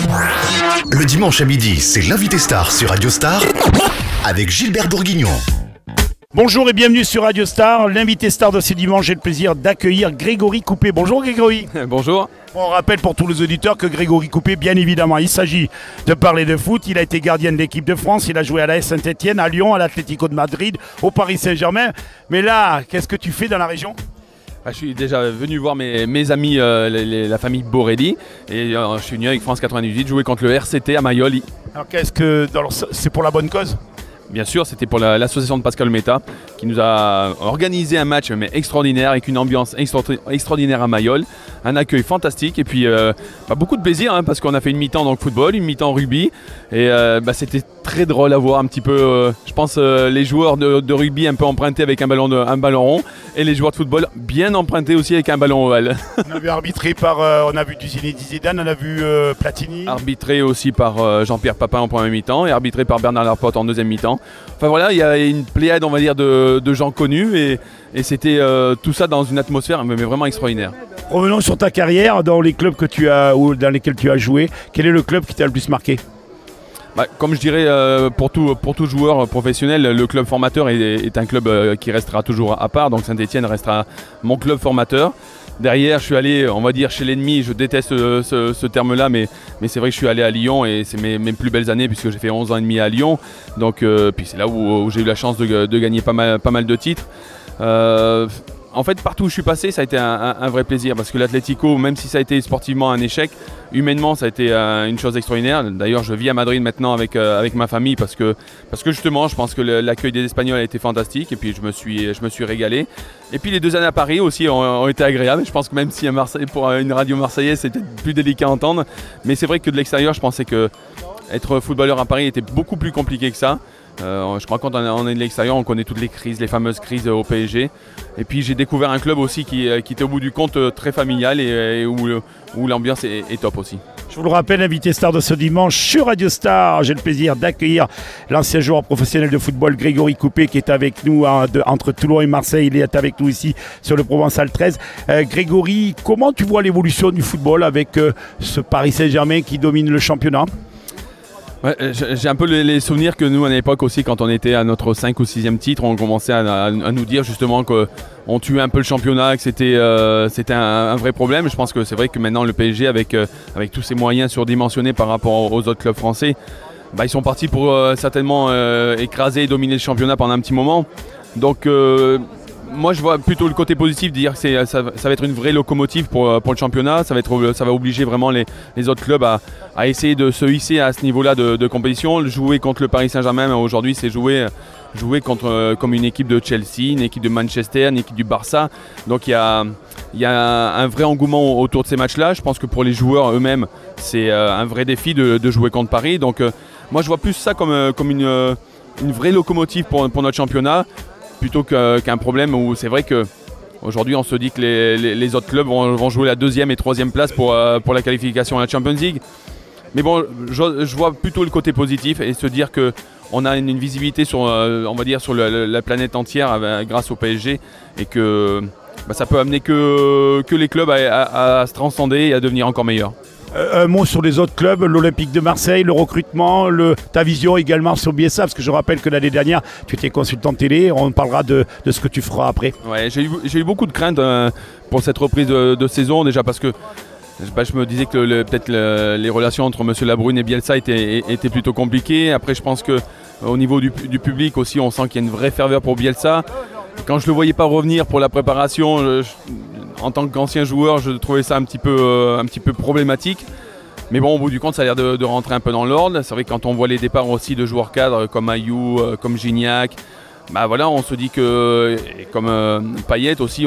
Le dimanche à midi, c'est l'invité star sur Radio Star avec Gilbert Bourguignon. Bonjour et bienvenue sur Radio Star. L'invité star de ce dimanche, j'ai le plaisir d'accueillir Grégory Coupet. Bonjour Grégory. Bonjour. On rappelle pour tous les auditeurs que Grégory Coupet, bien évidemment, il s'agit de parler de foot. Il a été gardien de l'équipe de France, il a joué à l'AS Saint-Etienne, à Lyon, à l'Atlético de Madrid, au Paris Saint-Germain. Mais là, qu'est-ce que tu fais dans la région ? Je suis déjà venu voir mes amis, la famille Borelli, et je suis venu avec France 98 jouer contre le RCT à Mayol. Alors c'est pour la bonne cause ? Bien sûr, c'était pour l'association de Pascal Meta qui nous a organisé un match extraordinaire avec une ambiance extraordinaire à Mayol, un accueil fantastique et puis beaucoup de plaisir parce qu'on a fait une mi-temps dans le football, une mi-temps rugby et c'était très drôle à voir un petit peu, je pense les joueurs de rugby un peu empruntés avec un ballon rond et les joueurs de football bien empruntés aussi avec un ballon ovale. On a vu arbitré on a vu Zinedine Zidane, on a vu Platini. Arbitré aussi par Jean-Pierre Papin en première mi-temps et arbitré par Bernard Laporte en deuxième mi-temps. Enfin voilà, il y a une pléiade on va dire de gens connus et c'était tout ça dans une atmosphère mais vraiment extraordinaire. Revenons sur ta carrière dans les clubs dans lesquels tu as joué. Quel est le club qui t'a le plus marqué ? Comme je dirais pour tout joueur professionnel, le club formateur est un club qui restera toujours à part, donc Saint-Etienne restera mon club formateur. Derrière, je suis allé, on va dire, chez l'ennemi, je déteste ce terme-là, mais c'est vrai que je suis allé à Lyon et c'est mes plus belles années puisque j'ai fait 11 ans et demi à Lyon. Donc, puis c'est là où j'ai eu la chance de gagner pas mal de titres. En fait, partout où je suis passé, ça a été un vrai plaisir parce que l'Atlético, même si ça a été sportivement un échec, humainement, ça a été une chose extraordinaire. D'ailleurs, je vis à Madrid maintenant avec ma famille parce que justement, je pense que l'accueil des Espagnols a été fantastique et puis je me suis régalé. Et puis les 2 années à Paris aussi ont été agréables. Je pense que même si à Marseille, pour une radio marseillaise, c'était plus délicat à entendre. Mais c'est vrai que de l'extérieur, je pensais que être footballeur à Paris était beaucoup plus compliqué que ça. Je crois que quand on est de l'extérieur, on connaît toutes les crises, les fameuses crises au PSG. Et puis j'ai découvert un club aussi qui était au bout du compte très familial et où l'ambiance est top aussi. Je vous le rappelle, invité star de ce dimanche sur Radio Star. J'ai le plaisir d'accueillir l'ancien joueur professionnel de football Grégory Coupet qui est avec nous entre Toulon et Marseille. Il est avec nous ici sur le Provençal 13. Grégory, comment tu vois l'évolution du football avec ce Paris Saint-Germain qui domine le championnat ? Ouais, j'ai un peu les souvenirs que nous à l'époque aussi quand on était à notre 5 ou 6e titre, on commençait à nous dire justement qu'on tuait un peu le championnat, que c'était un vrai problème. Je pense que c'est vrai que maintenant le PSG avec tous ses moyens surdimensionnés par rapport aux autres clubs français, ils sont partis pour certainement écraser et dominer le championnat pendant un petit moment. Donc moi je vois plutôt le côté positif, dire que ça va être une vraie locomotive pour le championnat, ça va obliger vraiment les autres clubs à essayer de se hisser à ce niveau-là de compétition. Jouer contre le Paris Saint-Germain aujourd'hui c'est jouer contre comme une équipe de Chelsea, une équipe de Manchester, une équipe du Barça. Donc il y a un vrai engouement autour de ces matchs-là. Je pense que pour les joueurs eux-mêmes c'est un vrai défi de jouer contre Paris. Donc moi je vois plus ça comme une vraie locomotive pour notre championnat, plutôt qu'un problème où c'est vrai qu'aujourd'hui on se dit que les autres clubs vont jouer la 2e et 3e place pour la qualification à la Champions League. Mais bon, je vois plutôt le côté positif et se dire qu'on a une visibilité sur la planète entière grâce au PSG et que ça peut amener que les clubs à se transcender et à devenir encore meilleurs. Un mot sur les autres clubs, l'Olympique de Marseille, le recrutement, ta vision également sur Bielsa, parce que je rappelle que l'année dernière, tu étais consultant télé, on parlera de ce que tu feras après. Ouais, j'ai eu beaucoup de craintes pour cette reprise de saison, déjà parce que je me disais que peut-être les relations entre M. Labrune et Bielsa étaient plutôt compliquées. Après, je pense qu'au niveau du public aussi, on sent qu'il y a une vraie ferveur pour Bielsa. Quand je ne le voyais pas revenir pour la préparation, en tant qu'ancien joueur, je trouvais ça un petit peu problématique. Mais bon, au bout du compte, ça a l'air de rentrer un peu dans l'ordre. C'est vrai que quand on voit les départs aussi de joueurs cadres comme Ayou, comme Gignac, on se dit que, comme Payet aussi,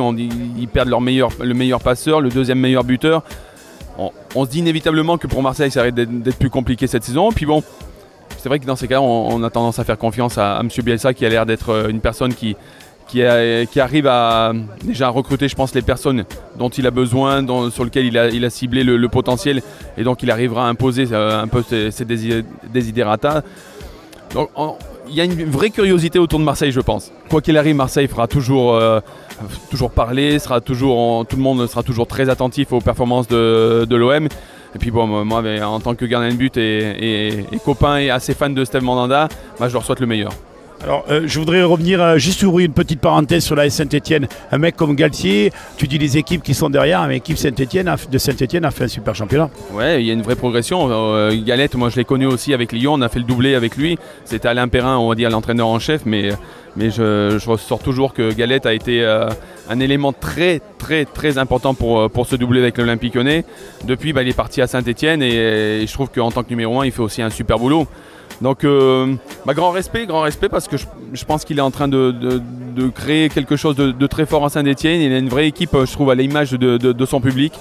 ils perdent le meilleur passeur, le 2e meilleur buteur. On se dit inévitablement que pour Marseille, ça risque d'être plus compliqué cette saison. Puis bon, c'est vrai que dans ces cas, on a tendance à faire confiance à M. Bielsa qui a l'air d'être une personne qui arrive à déjà recruter, je pense, les personnes dont il a besoin, sur lesquelles il a ciblé le potentiel et donc il arrivera à imposer un peu ses desiderata. Donc il y a une vraie curiosité autour de Marseille, je pense. Quoi qu'il arrive, Marseille fera toujours parler, tout le monde sera toujours très attentif aux performances de l'OM. Et puis bon, moi en tant que gardien de but et copain et assez fan de Steve Mandanda, je leur souhaite le meilleur. Alors, je voudrais revenir, juste ouvrir une petite parenthèse sur la Saint-Etienne. Un mec comme Galtier, tu dis les équipes qui sont derrière, mais l'équipe de Saint-Etienne a fait un super championnat. Ouais, il y a une vraie progression. Galette, moi je l'ai connu aussi avec Lyon, on a fait le doublé avec lui. C'était Alain Perrin, on va dire l'entraîneur en chef, mais je ressors toujours que Galette a été un élément très important pour se doubler avec l'Olympique Lyonnais. Depuis, il est parti à Saint-Etienne et je trouve qu'en tant que numéro 1, il fait aussi un super boulot. Donc grand respect parce que je pense qu'il est en train de créer quelque chose de très fort à Saint-Etienne. Il a une vraie équipe, je trouve, à l'image de son public,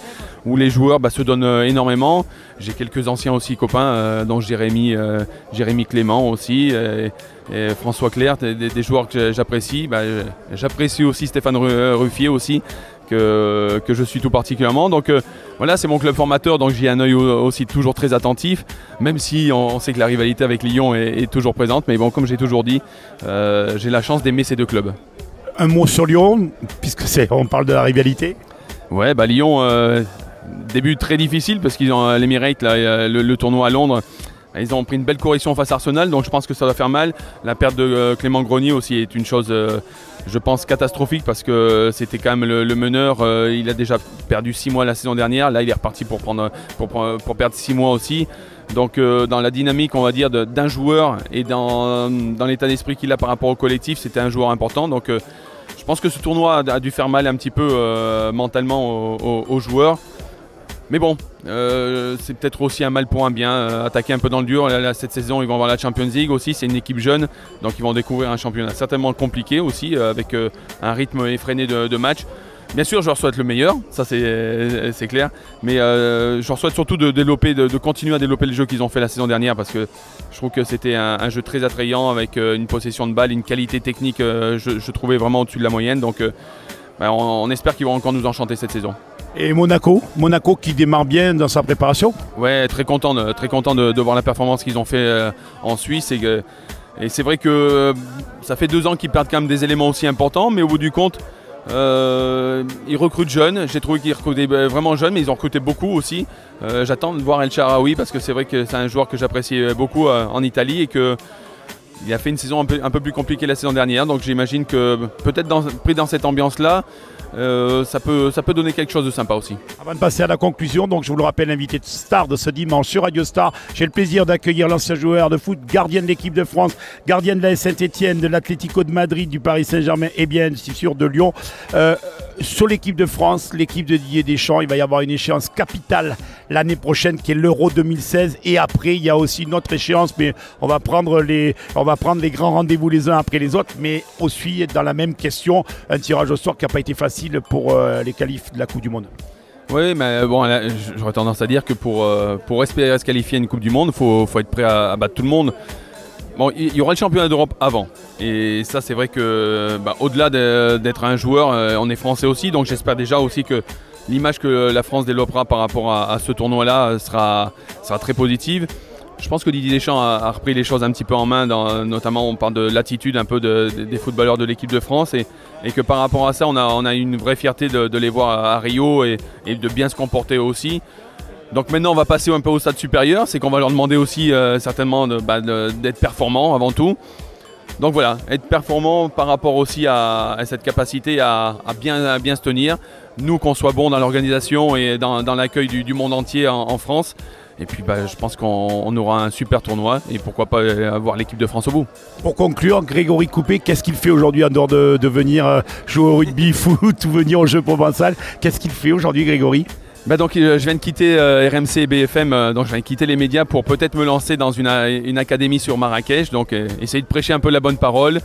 où les joueurs se donnent énormément. J'ai quelques anciens aussi copains, dont Jérémy Clément aussi, et François Clerc, des joueurs que j'apprécie. J'apprécie aussi Stéphane Ruffier aussi, que je suis tout particulièrement. Donc voilà, c'est mon club formateur, donc j'ai un œil aussi toujours très attentif, même si on sait que la rivalité avec Lyon est toujours présente. Mais bon, comme j'ai toujours dit, j'ai la chance d'aimer ces deux clubs. Un mot sur Lyon, puisque on parle de la rivalité. Ouais, Lyon, début très difficile parce qu'ils ont l'Emirates, le tournoi à Londres. Ils ont pris une belle correction face à Arsenal, donc je pense que ça va faire mal. La perte de Clément Grenier aussi est une chose, je pense, catastrophique parce que c'était quand même le meneur. Il a déjà perdu 6 mois la saison dernière. Là, il est reparti pour perdre 6 mois aussi. Donc dans la dynamique, on va dire, d'un joueur et dans l'état d'esprit qu'il a par rapport au collectif, c'était un joueur important. Donc je pense que ce tournoi a dû faire mal un petit peu mentalement aux joueurs. Mais bon, c'est peut-être aussi un mal pour un bien, attaquer un peu dans le dur. Là, cette saison, ils vont avoir la Champions League aussi, c'est une équipe jeune, donc ils vont découvrir un championnat certainement compliqué aussi, avec un rythme effréné de match. Bien sûr, je leur souhaite le meilleur, ça c'est clair, mais je leur souhaite surtout de continuer à développer le jeu qu'ils ont fait la saison dernière, parce que je trouve que c'était un jeu très attrayant, avec une possession de balle, une qualité technique, je trouvais vraiment au-dessus de la moyenne, donc on espère qu'ils vont encore nous enchanter cette saison. Et Monaco qui démarre bien dans sa préparation. Ouais, très content de voir la performance qu'ils ont fait en Suisse. Et c'est vrai que ça fait 2 ans qu'ils perdent quand même des éléments aussi importants, mais au bout du compte, ils recrutent jeunes. J'ai trouvé qu'ils recrutaient vraiment jeunes, mais ils ont recruté beaucoup aussi. J'attends de voir El Shaarawy parce que c'est vrai que c'est un joueur que j'apprécie beaucoup en Italie et que il a fait une saison un peu plus compliquée la saison dernière, donc j'imagine que peut-être pris dans cette ambiance-là, ça peut donner quelque chose de sympa aussi. Avant de passer à la conclusion, donc je vous le rappelle, l'invité de star de ce dimanche sur Radio Star, j'ai le plaisir d'accueillir l'ancien joueur de foot, gardien de l'équipe de France, gardien de la Saint-Etienne, de l'Atlético de Madrid, du Paris Saint-Germain et bien sûr de Lyon. Sur l'équipe de France, l'équipe de Didier Deschamps, il va y avoir une échéance capitale l'année prochaine qui est l'Euro 2016, et après il y a aussi une autre échéance, mais on va prendre les grands rendez-vous les uns après les autres, mais aussi dans la même question, un tirage au sort qui n'a pas été facile pour les qualifs de la Coupe du Monde. Oui, mais bon, j'aurais tendance à dire que pour espérer se qualifier à une Coupe du Monde, faut être prêt à battre tout le monde. Bon, il y aura le championnat d'Europe avant, et ça c'est vrai que au-delà d'être un joueur, on est français aussi, donc j'espère déjà aussi que l'image que la France développera par rapport à ce tournoi-là sera très positive. Je pense que Didier Deschamps a repris les choses un petit peu en main, notamment on parle de l'attitude un peu des footballeurs de l'équipe de France, et que par rapport à ça on a une vraie fierté de les voir à Rio et de bien se comporter aussi. Donc maintenant on va passer un peu au stade supérieur, c'est qu'on va leur demander aussi certainement d'être performants avant tout. Donc voilà, être performant par rapport aussi à cette capacité à bien se tenir. Nous, qu'on soit bon dans l'organisation et dans l'accueil du monde entier en France. Et puis je pense qu'on aura un super tournoi et pourquoi pas avoir l'équipe de France au bout. Pour conclure, Grégory Coupet, qu'est-ce qu'il fait aujourd'hui en dehors de venir jouer au rugby, foot ou venir au jeu provençal? Qu'est-ce qu'il fait aujourd'hui, Grégory? Donc je viens de quitter RMC et BFM, donc je viens de quitter les médias pour peut-être me lancer dans une académie sur Marrakech, donc essayer de prêcher un peu la bonne parole,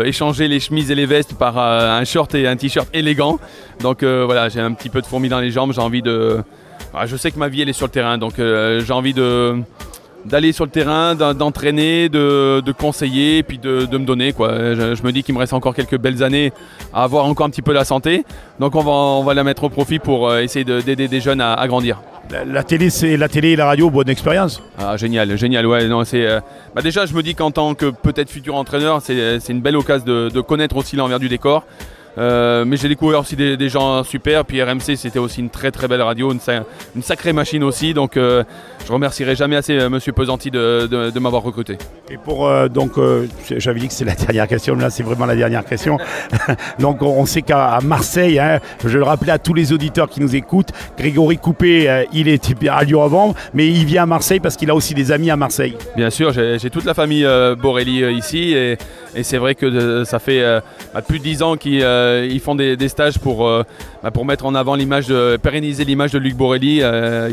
échanger les chemises et les vestes par un short et un t-shirt élégant. Donc voilà, j'ai un petit peu de fourmis dans les jambes, j'ai envie de... je sais que ma vie elle est sur le terrain, donc j'ai envie d'aller sur le terrain, d'entraîner, de conseiller et puis de me donner, quoi. Je me dis qu'il me reste encore quelques belles années à avoir encore un petit peu la santé, donc on va la mettre au profit pour essayer d'aider des jeunes à grandir. La télé et la radio, bonne expérience. Ah, génial, ouais. Non, déjà je me dis qu'en tant que peut-être futur entraîneur, c'est une belle occasion de connaître aussi l'envers du décor. Mais j'ai découvert aussi des gens super. Puis RMC, c'était aussi une très très belle radio, une sacrée machine aussi. Donc je remercierai jamais assez Monsieur Pesanti de m'avoir recruté. Et pour j'avais dit que c'est la dernière question, là c'est vraiment la dernière question. Donc on sait qu'à Marseille, hein, je le rappelais à tous les auditeurs qui nous écoutent, Grégory Coupet, il était à Lyon-avant, mais il vient à Marseille parce qu'il a aussi des amis à Marseille. Bien sûr, j'ai toute la famille Borelli ici et c'est vrai que ça fait plus de 10 ans qu'ils font des stages pour mettre en avant pérenniser l'image de Luc Borelli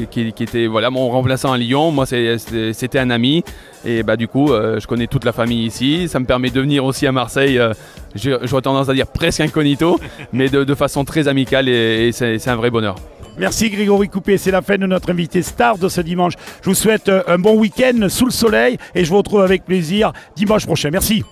qui était mon remplaçant à Lyon. Moi c'était un ami et du coup je connais toute la famille ici. Ça me permet de venir aussi à Marseille, j'aurais tendance à dire presque incognito, mais de façon très amicale et c'est un vrai bonheur. Merci Grégory Coupet, c'est la fin de notre invité star de ce dimanche. Je vous souhaite un bon week-end sous le soleil et je vous retrouve avec plaisir dimanche prochain. Merci.